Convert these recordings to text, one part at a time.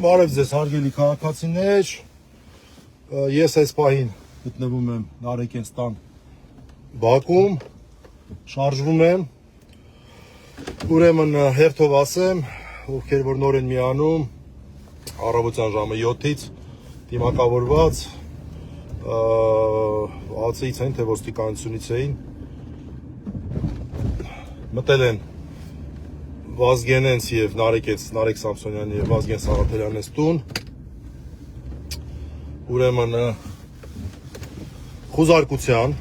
Բարև ձեզ հարգելի քաղաքացիներ, ես այս պահին գտնվում եմ Նարեկենստան բակում, շարժվում եմ, ուրեմն հերթով ասեմ, ովքեր որ նոր են միանում, առավոտյան ժամը 7-ից դիմակավորված, ԱՑ-ից են, թե ոստիկանությունից էին, մտել են Վազգենենց և Նարեկ Սամսոնյանի և Վազգեն Սաղաթելյանենց տուն, ուրեմն խուզարկության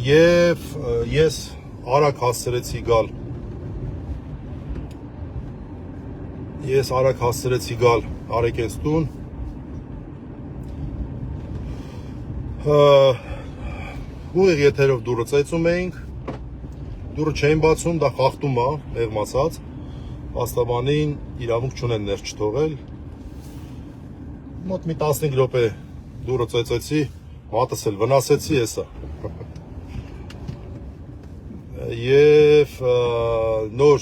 և ես արագ հասցրեցի գալ Նարեկենց տուն, ուղիղ եթերով դուրը ծեծում էինք, դուրը չեն բացում, դա խախտում է, մեղմ ասած, փաստաբանին իրավունք չունեն ներս չթողել, մոտ մի 15 րոպե դուրը ծեծեցի, մատս էլ վնասեցի եսա, և նոր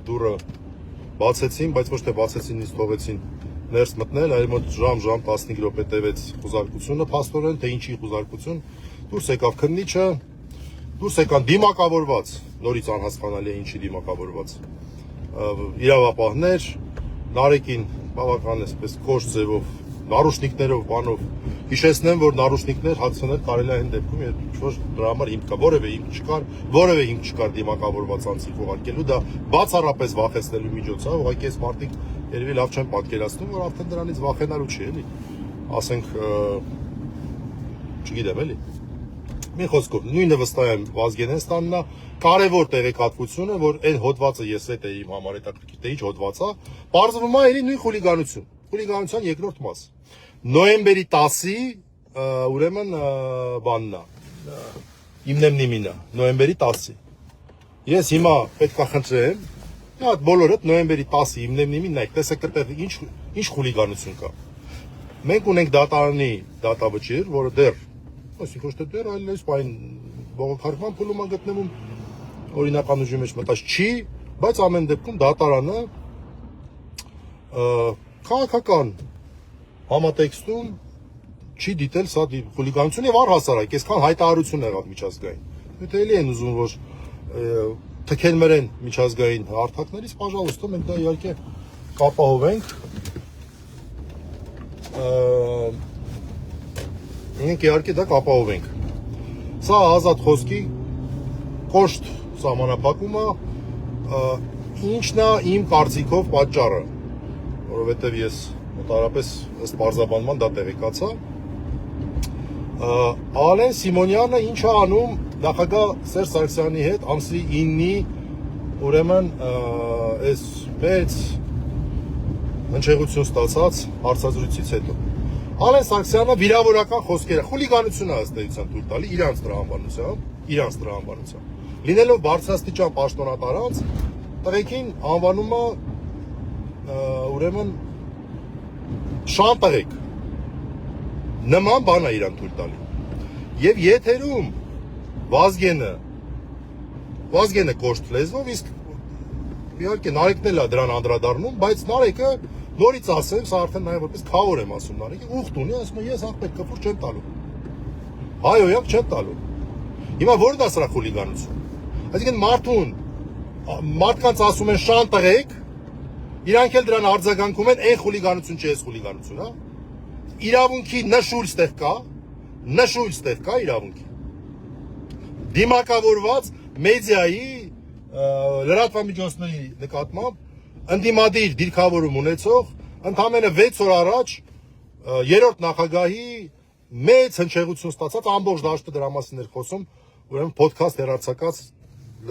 դուրը բացեցին, բայց ոչ թե բացեցին, ինձ թողեցին ներս մտնել, այլ մոտ ժամ 15 րոպե տևեց խուզարկությունը, փաստորեն, թե ինչի խուզարկություն, դուրս եկավ քննիչը, դուրս եկան դիմակավորված, նորից անհասկանալի է ինչի դիմակավորված, իրավապահներ, Նարեկին բավական էսպես կոշտ ձևով, նարուշնիկներով, բանով, հիշեցնեմ, որ նարուշնիկներ հագցնել կարելի է այն դեպքում, երբ ինչ-որ դրա համար հիմք կա, որևէ հիմք չկար դիմակավորված անձինք ուղարկելու, դա բացառապես վախեցնելու միջոց է, ուղղակի այս մարդիկ երևի լավ չեն պատկերացնում, որ արդեն դրանից վախենալու չի, էլի, ասենք, չգիտեմ, էլի, մի խոսքով, նույնը վստահ եմ Վազգենենց տանն է, կարևոր տեղեկատվությունը, որ այն հոդվածը ես էդ է իմ համար հետաքրքիր, թե ինչ հոդված է, պարզվում է էլի նույն խուլիգանության երկրորդ մաս, նոյեմբերի 10-ի, ուրեմն բանն է, իմնեմնիմին է, նոյեմբերի 10-ի, ես հիմա պետք է խնդրեմ, բոլորդ նոյեմբերի 10-ի իմնեմնիմին նայք, տեսեք այդտեղ ինչ խուլիգանություն կա, մենք ունենք դատարանի դատավճիռ, որը դեռ այսինքն ոչ թե դեռ, այլ այս պայն բողոքարկման փուլում է գտնվում, օրինական ուժի մեջ մտած չի, բայց ամեն դեպքում դատարանը քաղաքական համատեքստում չի դիտել սա խուլիգանություն եւ առհասարակ, այսքան հայտարարություն եղավ միջազգային։ Եթե էլի են ուզում, որ թքեն մերեն միջազգային հարթակներից, պաժալոստը մենք դա իհարկե կապահովենք։ Մենք իհարկե դա կապահովենք։ Սա ազատ խոսքի կոշտ սահմանափակում է, ինչն է իմ կարծիքով պատճառը, որովհետև ես մոտարապես ըստ պարզաբանման դա տեղեկացա։ Ալեն Սիմոնյանը ինչ է անում նախագահ Սերժ Սարգսյանի հետ ամսի 9-ի ուրեմն այս մեծ հնչեղություն ստացած հարցազրույցից հետո։ Ալեն Սարգսյանը վիրավորական խոսքերը, խուլիգանություն է ըստ էության թույլ տալի իրանց տրամաբանությամբ, լինելով բարձրաստիճան պաշտոնատար անձ, տղեկին անվանում է ուրեմն շան տղեկ, նման բան է իրան թույլ տալի, և եթերում Վազգենը կոշտ լեզվով, իսկ իհարկե Նարեկն էլ է դրան անդրադառնում, բայց Նարեկը նորից ասեմ, սա արդեն նաև որպես քավոր եմ ասում Նարեկին, ուխտ ունի, ասում է ես աղբետ կփուր չեմ տալու, հայոյանք չեմ տալու, հիմա որն է սրա խուլիգանություն, այսինքն մարդկանց ասում են շան տղեկ, իրանք էլ դրան արձագանքում են, այն խուլիգանություն չէ, այս խուլիգանություն, հա, իրավունքի նշույլ ստեղ կա իրավունքի, դիմակավորված մեդիայի լրատվամիջոցների նկատմամբ ընդդիմադիր դիրքավորում ունեցող ընդամենը 6 օր առաջ երրորդ նախագահի մեծ հնչեղություն ստացած ամբողջ դաշտը դրա մասին էր խոսում, ուրեմն ոդքասթ հեռարձակած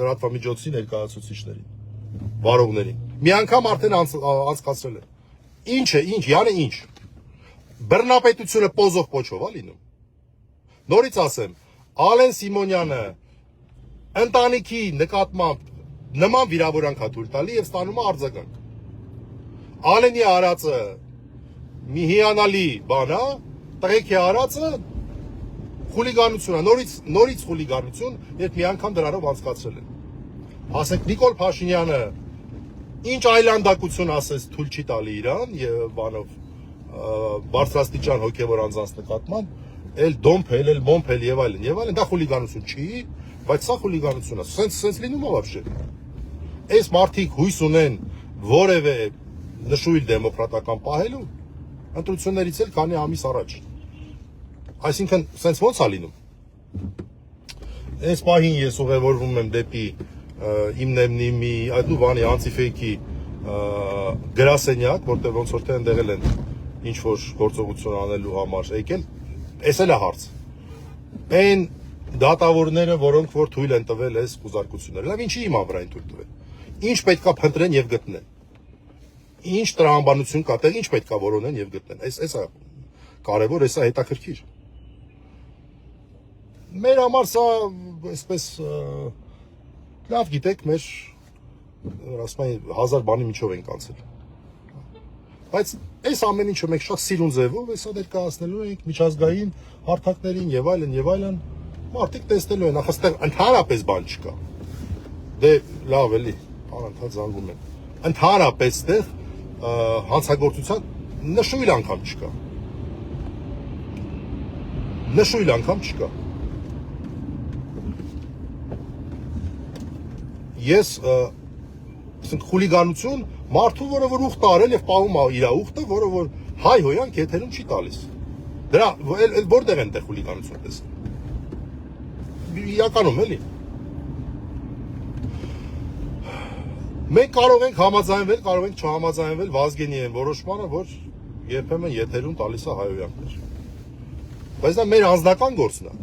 լրատվամիջոցի ներկայացուցիչներին, վարողներին։ Մի անգամ արդեն անցկացրել են։ Ինչ է, յանը ինչ։ Բռնապետությունը պոզով պոչով է լինում։ Նորից ասեմ, Ալեն Սիմոնյանը ընտանիքի նկատմամբ նման վիրավորանք է թույլ տալի եւ ստանում է արձագանք։ Ալենի արածը մի հիանալի բան է, տղեկի արածը խուլիգանություն է, նորից խուլիգանություն, երբ մի անգամ դրանով անցկացրել են։ Ասենք Նիկոլ Փաշինյանը Ինչ այլանդակություն ասես թույլ չի տալի իրան եւ բանով բարձրաստիճան հոգեվոր անձանց նկատմամբ, էլ դոմփել, էլ մոմփել եւ այլն, դա խուլիգանություն չի, բայց սա խուլիգանություն է։ Սենց լինում է вообще։ Այս մարդիկ հույս ունեն որևէ նշույլ դեմոկրատական պահելու ընտրություններից էլ քանի ամիս առաջ։ Այսինքն, սենց ո՞նց է լինում։ Այս պահին ես ուղևորվում եմ դեպի իմ նեմնիմի այդ ու բանի անտիֆեյքի գրասենյակ, որտեղ ոնց որ թե ընդեղել են ինչ որ գործողություն անելու համար եկել, էս էլ է հարց։ Այն դատավորները, որոնք որ թույլ են տվել այս խուզարկությունները, լավ ինչի հիմա վրա են թույլ տվել։ Ինչ պետքա փնտրեն եւ գտնեն։ Ինչ տրամաբանություն կա տեղ, ինչ պետքա որոնեն եւ գտնեն։ Այս է կարևոր, այս է հետաքրքիր։ Մեր համար սա այսպես լավ գիտեք, մեր ասում են 1000 բանի միջով ենք անցել։ Բայց այս ամեն ինչը մենք շատ սիրուն ձևով հեսա ներկայացնելու ենք միջազգային հարթակներին եւ այլն, մարդիկ տեսնելու են, ախ այստեղ ընդհանրապես բան չկա։ Դե լավ էլի, անընդհատ զանգում են։ Ընդհանրապես այստեղ հանցագործության նշույլ անգամ չկա։ Նշույլ անգամ չկա։ Ես ասենք խուլիգանություն մարդու, որը որ ուխտ արել եւ պահում է իր ուխտը, որը որ հայ-հոյանք եթերում չի տալիս։ Դրա որտեղ են տեղ խուլիգանություն տեսել։ Իրականում էլի։ Մենք կարող ենք համաձայնվել, կարող ենք չհամաձայնվել Վազգենի այն որոշմանը, որ երբեմն եթերում տալիս է հայ-հոյանքներ։ Բայց դա մեր անձնական գործն է։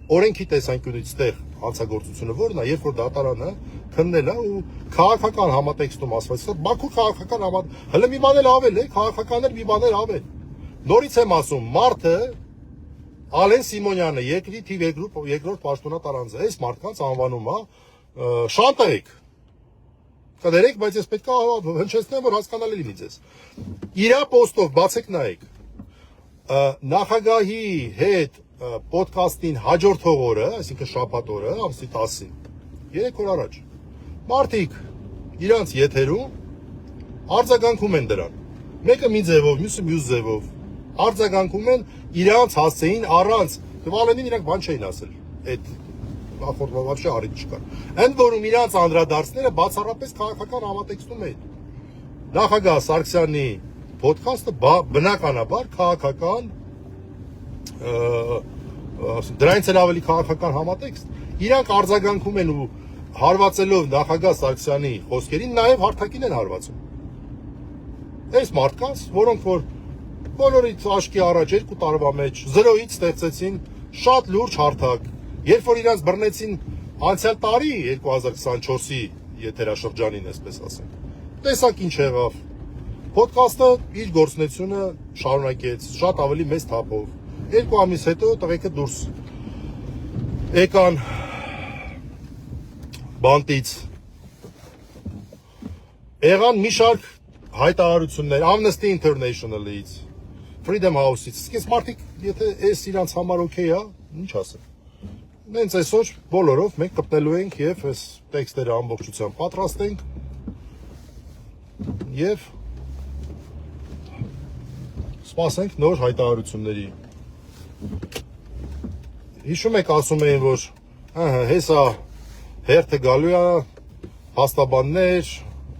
Օրենքի տեսանկյունից տեղ հանցագործությունը որն է, երբ որ դատարանը քննել է ու քաղաքական համատեքստում ասված է, Բաքու քաղաքական հələ մի բան էլ ավել է, քաղաքականներ մի բան էլ ավել։ Նորից եմ ասում, մարդը Ալեն Սիմոնյանը, երկրի թիվ երկրորդ պաշտոնատար անձը, այս մարդկանց անվանում է շանտայեք։ Կներեք, բայց ես պետք է հնչեցնեմ, որ հասկանալի լինի ձեզ։ Իրա պոստով բացեք նայեք։ Նախագահի հետ պոդքասթին հաջորդող օրը, այսինքն շաբաթ օրը, ամսի 10-ին, 3 օր առաջ, մարդիկ իրանց եթերում արձագանքում են դրան։ Մեկը մի ձևով, մյուսը մյուս ձևով արձագանքում են իրանց հասցեին առանց Վալենին իրանք բան չէին ասել։ Այդ նախորդ вообще առիթ չկար։ Ընդ որում իրանց անդրադարձները բացառապես քաղաքական համատեքստում էին։ Նախագահ Սարգսյանի պոդքասթը բնականաբար քաղաքական դրանից էլ ավելի քաղաքական համատեքստ։ Իրանք արձագանքում են ու հարվածելով նախագահ Սարգսյանի խոսքերին նաև հարթակին են հարվածում։ Այս մարդկանց, որոնք որ բոլորից աշկի առաջ 2 տարվա մեջ 0-ից ստեղծեցին շատ լուրջ հարթակ, երբ որ իրանց բռնեցին անցյալ տարի 2024-ի եթերաշրջանին, այսպես ասենք։ Տեսակ ինչ եղավ։ Պոդքասթը իր գործունեությունը շարունակեց շատ ավելի մեծ թափով։ 2 ամիս հետո տղեկը դուրս եկան բանտից, եղան մի շարք հայտարարություններ Amnesty International-ից, Freedom House-ից, իսկ մարդիկ, եթե այս իրանց համար օքեյ է, ինչ ասեմ։ Նենց այսօր բոլորով մենք կպնելու ենք եւ այս տեքստերը ամբողջությամբ պատրաստենք եւ սպասենք նոր հայտարարությունների։ Հիշում եք, ասում էին, որ հեսա հերթը գալու է, հաստաբաններ,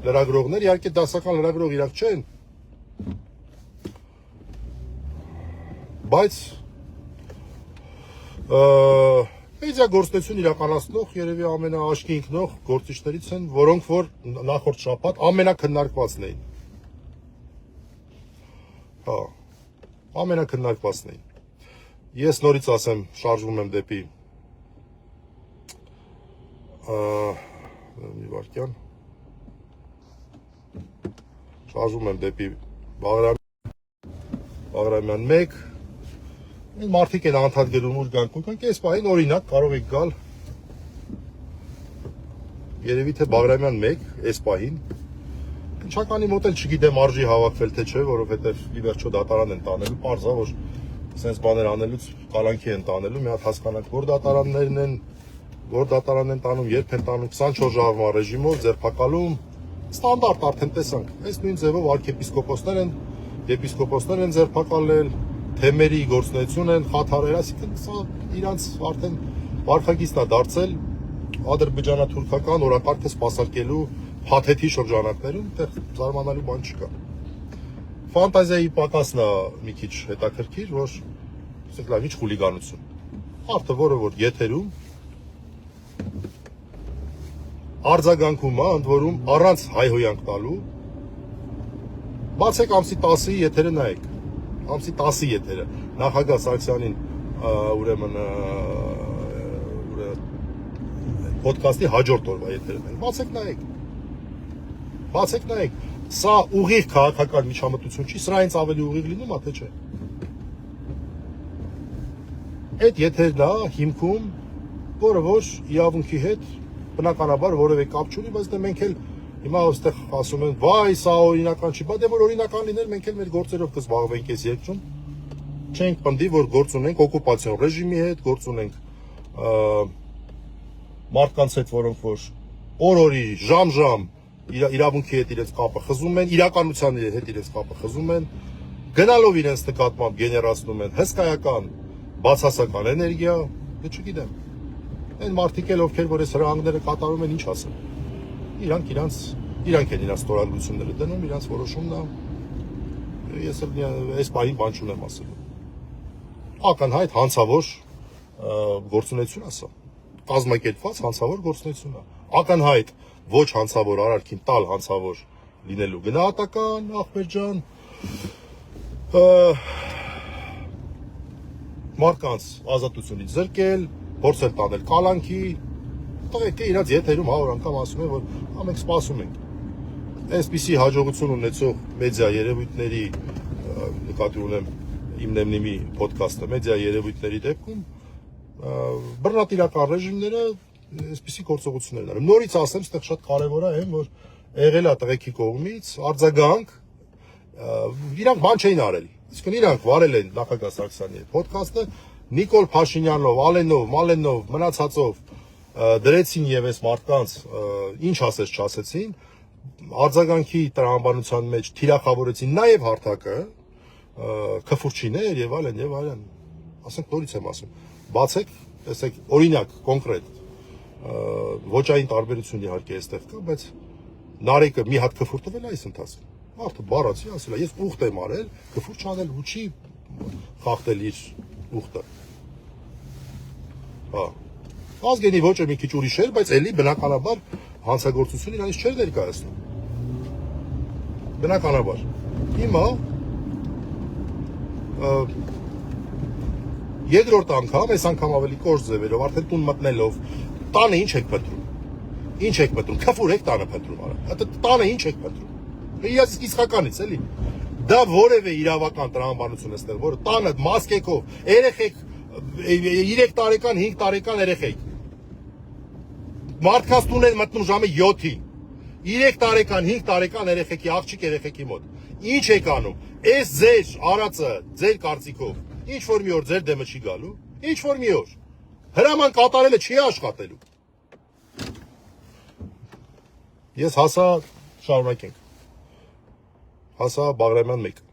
լրագրողներ, իհարկե դասական լրագրող իրակ չեն, բայց մեդիա գործունեություն իրականացնող երևի ամենաաշխի ինքնող գործիչներից են, որոնք որ նախորդ շաբաթ ամենակննարկվածն էին։ Հա, ամենակննարկվածն էին։ Ես նորից ասեմ, շարժվում եմ դեպի մի վարքյան, շարժվում եմ դեպի Բաղրամյան 1, մարդիկ են անդադ գնում ուր գանք, այս պահին օրինակ կարող եք գալ երևի թե Բաղրամյան 1, այս պահին, Ինչականի մոտ էլ չգիտեմ արժի հավաքվել թե չէ, որովհետև ի վերջո դատարան են տանելու, պարզ է, որ սենց բաներ անելուց կալանքի են տանելու, մի հատ հասկանանք, որ դատարաններն են, որ դատարան են տանում, երբ են տանում, 24 ժամվա ռեժիմով, ձերբակալում, Ստանդարտ արդեն տեսանք, այս նույն ձևով եպիսկոպոսներ են ձերբակալել, թեմերի գործունեություն են խաթարել, այսինքն սա իրանց արդեն վարքագիծն է դարձել ադրբեջանա-թուրքական օրակարգը սպասարկելու փաթեթի շրջանակներում, այդտեղ զարմանալու բան չկա։ Ֆանտազիայի պակասն է մի քիչ հետաքրքիր, որ ասենք լավ, ինչ խուլիգանություն։ Մարդը, որը որ եթերում արձագանքում է, ընդ որում առանց հայհոյանք տալու, բացեք ամսի 10-ի եթերը նայեք, ամսի 10-ի եթերը, նախագահ Սարգսյանին ուրեմն պոդքասթի հաջորդ օրվա եթերը նայեք, բացեք նայեք, սա ուղիղ քաղաքական միջամտություն չի, սրա ինձ ավելի ուղիղ լինում, թե չէ։ Այդ եթերն է հիմքում, որը որ իրավունքի հետ բնականաբար որևէ կապ չունի, բայց դե մենք էլ հիմա այստեղ ասում են, վայ, սա օրինական չի, բայց դե որ օրինական լիներ, մենք էլ մեր գործերով կզբաղվենք այս երկրում, չենք պնդի, որ գործ ունենք օկուպացիոն ռեժիմի հետ, գործ ունենք մարդկանց հետ, որոնք որ օր-օրի, ժամ-ժամ իրավունքի հետ իրենց կապը խզում են, իրականության հետ իրենց կապը խզում են, գնալով իրենց նկատմամբ գեներացնում են հսկայական բացասական էներգիա, դե չգիտեմ։ Այն մարդիկ էլ ովքեր որ այս հրահանգները կատարում են, ինչ ասեմ։ Իրանք են իրենց ստորագրությունները դնում, իրենց որոշումն է։ Ես էլ այս բանին բան չունեմ ասելու։ Ակնհայտ հանցավոր գործունեություն է սա։ Կազմակերպված հանցավոր գործունեություն է։ Ակնհայտ ոչ հանցավոր արարքին տալ հանցավոր լինելու գնահատական, ախպեր ջան, մարդկանց ազատությունից զրկել, փորձել տանել կալանքի, տղեկը իրաց եթերում 100 անգամ ասում են, որ մենք սպասում ենք։ Այսպիսի հաջողություն ունեցող մեդիա երևույթների, նկատի ունեմ իմ նեմնիմի պոդքասթը, մեդիա երևույթների դեպքում բռնատիրական ռեժիմները այսպիսի գործողություններ են։ Նորից ասեմ, այդտեղ շատ կարևոր է, որ եղել է տղեկի կողմից արձագանք, իրանք բան չէին արել։ Իսկ իրանք վարել են նախագահ Սարգսյանի պոդքասթը, Նիկոլ Փաշինյանով, Ալենով, Մալենով, մնացածով դրեցին եւ այս մարդկանց ինչ ասես չասեցին, արձագանքի տրամաբանության մեջ թիրախավորեցին նաեւ հարթակը, քֆուրչիներ եւ այլն, ասենք նորից եմ ասում, բացեք, տեսեք, օրինակ, կոնկրետ, ոչային տարբերություն իհարկե այստեղ կա, բայց Նարեկը մի հատ քֆուր տվել է այս ընթացքում, մարդը բառացի ասել է, ես ուխտ եմ արել, քֆուր չանել ու չի խախտել իր ուխտը, հա, ազգենի ոճը մի քիչ ուրիշ էր, բայց էլի բնականաբար հանցագործություն իրանից չէր ներկայացնում, բնականաբար, հիմա երկրորդ անգամ, այս անգամ ավելի կոշտ ձևերով, արդեն տուն մտնելով, տանը ինչ եք փնտրում, քֆուր եք տանը փնտրում, տանը ինչ եք փնտրում, իսկականից էլի, դա որևէ իրավական տրամաբանություն է ստեղ, որը տանը մասկեկով, երեխեք, 3 տարեկան, 5 տարեկան երեխեք, մարդկանց տուն են մտնում ժամը 7-ին, 3 տարեկան, 5 տարեկան երեխեքի, աղջիկ երեխեքի մոտ, ինչ եք անում, այս ձեր արածը, ձեր կարծիքով, ինչ որ մի օր ձեր դեմը չի գալու, ինչ որ մի օր, հրաման կատարելը չի աշխատելու, ես հասա շարունակենք, հասա Բաղրամյան 1